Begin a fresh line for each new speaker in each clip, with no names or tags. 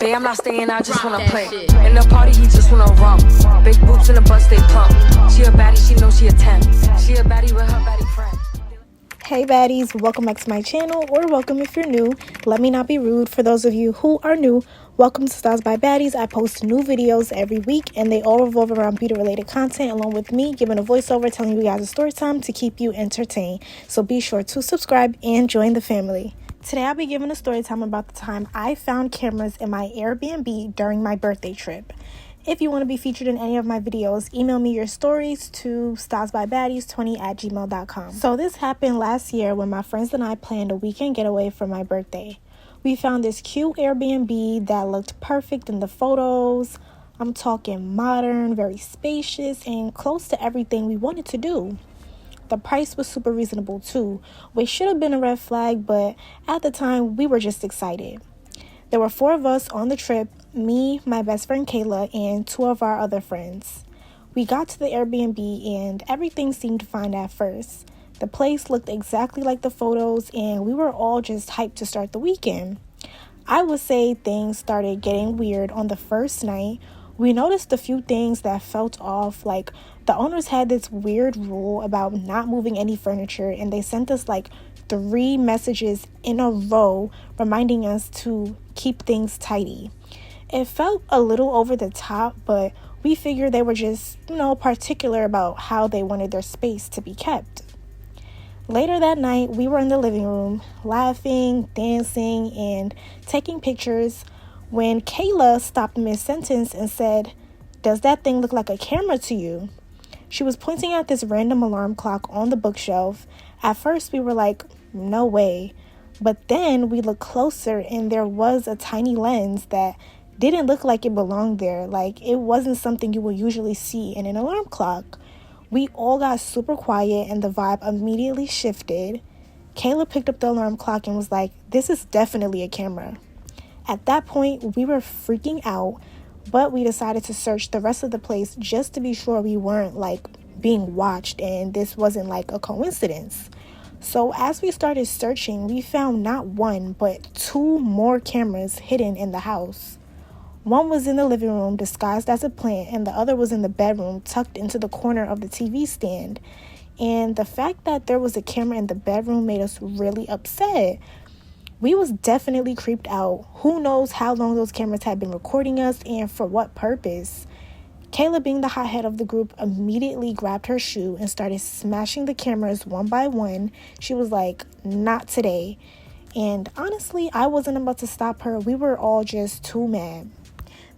Babe, I'm not staying, I just wanna play. In the party, he just wanna romp. Big boobs in the bus, they plump. She a baddie, she knows she a 10. She a baddie with her baddie friend.
Hey baddies, welcome back to my channel, or welcome if you're new. Let me not be rude. For those of you who are new, welcome to Styles by Baddies. I post new videos every week, and they all revolve around beauty-related content, along with me giving a voiceover telling you guys a story time to keep you entertained. So be sure to subscribe and join the family. Today I'll be giving a story time about the time I found cameras in my Airbnb during my birthday trip. If you want to be featured in any of my videos, email me your stories to stylesbybaddies20@gmail.com. So this happened last year when my friends and I planned a weekend getaway for my birthday. We found this cute Airbnb that looked perfect in the photos. I'm talking modern, very spacious, and close to everything we wanted to do. The price was super reasonable too, which should have been a red flag, but at the time we were just excited. There were 4 of us on the trip, me, my best friend Kayla, and 2 of our other friends. We got to the Airbnb and everything seemed fine at first. The place looked exactly like the photos and we were all just hyped to start the weekend. I would say things started getting weird on the first night. We noticed a few things that felt off, like the owners had this weird rule about not moving any furniture, and they sent us like 3 messages in a row reminding us to keep things tidy. It felt a little over the top, but we figured they were just, particular about how they wanted their space to be kept. Later that night, we were in the living room, laughing, dancing, and taking pictures when Kayla stopped mid-sentence and said, "Does that thing look like a camera to you?" She was pointing at this random alarm clock on the bookshelf. At first, we were like, no way. But then we looked closer and there was a tiny lens that didn't look like it belonged there. Like it wasn't something you would usually see in an alarm clock. We all got super quiet and the vibe immediately shifted. Kayla picked up the alarm clock and was like, "This is definitely a camera." At that point, we were freaking out, but we decided to search the rest of the place just to be sure we weren't like being watched and this wasn't like a coincidence. So as we started searching, we found not 1, but 2 more cameras hidden in the house. One was in the living room disguised as a plant, and the other was in the bedroom tucked into the corner of the TV stand. And the fact that there was a camera in the bedroom made us really upset. We was definitely creeped out. Who knows how long those cameras had been recording us and for what purpose? Kayla, being the hothead of the group, immediately grabbed her shoe and started smashing the cameras one by one. She was like, "Not today." And honestly, I wasn't about to stop her. We were all just too mad.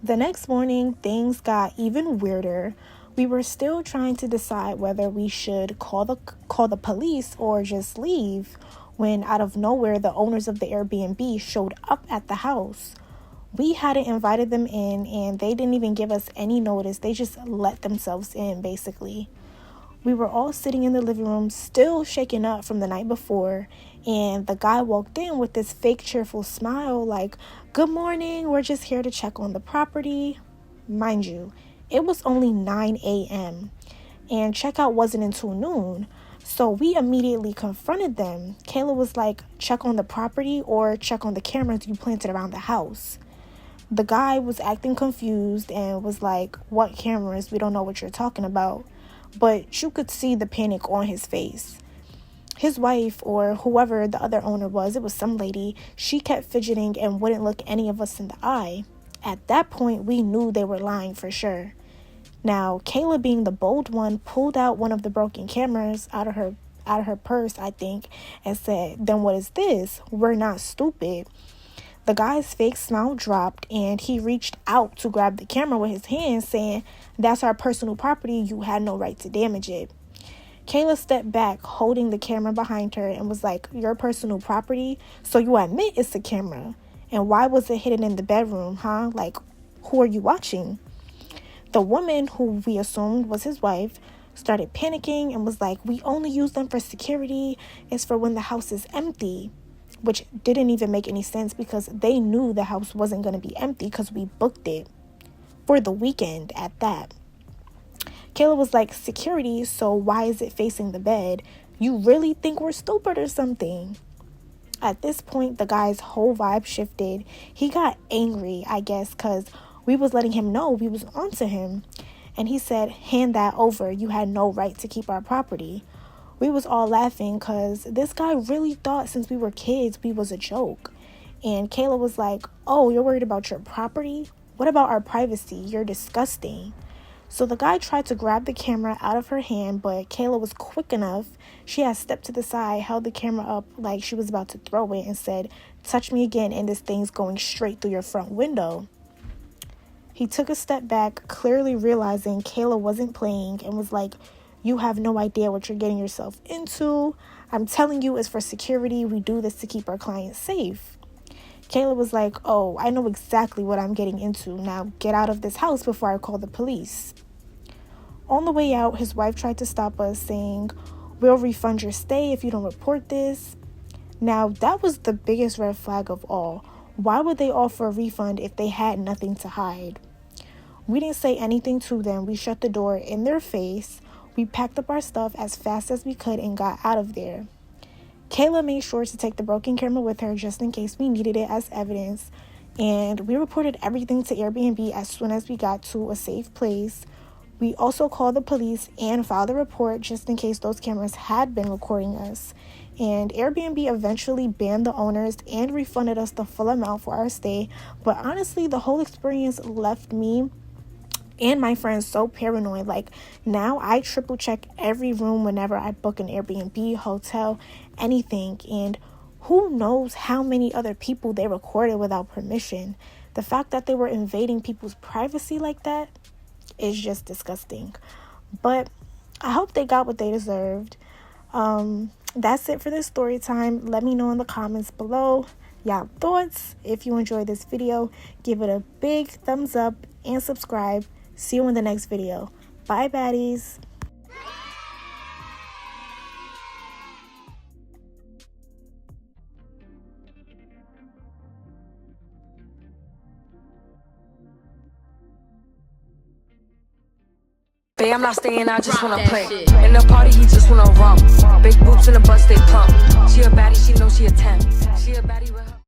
The next morning, things got even weirder. We were still trying to decide whether we should call the police or just leave, when out of nowhere, the owners of the Airbnb showed up at the house. We hadn't invited them in, and they didn't even give us any notice. They just let themselves in, basically. We were all sitting in the living room, still shaken up from the night before, and the guy walked in with this fake cheerful smile like, "Good morning, we're just here to check on the property." Mind you, it was only 9 a.m., and checkout wasn't until noon. So we immediately confronted them. Kayla was like, "Check on the property or check on the cameras you planted around the house." The guy was acting confused and was like, "What cameras? We don't know what you're talking about." But you could see the panic on his face. His wife, or whoever the other owner was, it was some lady, she kept fidgeting and wouldn't look any of us in the eye. At that point, we knew they were lying for sure. Now, Kayla, being the bold one, pulled out one of the broken cameras out of her purse, I think, and said, "Then what is this? We're not stupid." The guy's fake smile dropped, and he reached out to grab the camera with his hand, saying, "That's our personal property. You had no right to damage it." Kayla stepped back, holding the camera behind her, and was like, "Your personal property? So you admit it's a camera? And why was it hidden in the bedroom, huh? Like, who are you watching?" The woman, who we assumed was his wife, started panicking and was like, "We only use them for security. It's for when the house is empty." Which didn't even make any sense because they knew the house wasn't going to be empty because we booked it for the weekend at that. Kayla was like, "Security, so why is it facing the bed? You really think we're stupid or something?" At this point, the guy's whole vibe shifted. He got angry, I guess, because we was letting him know we was onto him. And he said, hand that over. You had no right to keep our property. We was all laughing because this guy really thought since we were kids, we was a joke. And Kayla was like, oh, you're worried about your property? What about our privacy? You're disgusting. So the guy tried to grab the camera out of her hand, but Kayla was quick enough. She had stepped to the side, held the camera up like she was about to throw it, and said, touch me again and this thing's going straight through your front window. He took a step back, clearly realizing Kayla wasn't playing, and was like, you have no idea what you're getting yourself into. I'm telling you, it's for security. We do this to keep our clients safe. Kayla was like, oh, I know exactly what I'm getting into. Now get out of this house before I call the police. On the way out, his wife tried to stop us, saying, we'll refund your stay if you don't report this. Now, that was the biggest red flag of all. Why would they offer a refund if they had nothing to hide? We didn't say anything to them. We shut the door in their face. We packed up our stuff as fast as we could and got out of there. Kayla made sure to take the broken camera with her just in case we needed it as evidence. And we reported everything to Airbnb as soon as we got to a safe place. We also called the police and filed a report just in case those cameras had been recording us. And Airbnb eventually banned the owners and refunded us the full amount for our stay. But honestly, the whole experience left me and my friends so paranoid. Like, now I triple check every room whenever I book an Airbnb, hotel, anything. And who knows how many other people they recorded without permission. The fact that they were invading people's privacy like that is just disgusting. But I hope they got what they deserved. That's it for this story time. Let me know in the comments below y'all thoughts. If you enjoyed this video, give it a big thumbs up and subscribe. See you in the next video. Bye, baddies.
Babe, I'm not staying, I just wanna play. In the party, he just wanna romp. Big boobs in the bus, they plump. She a baddie, she knows she a 10. She a baddie with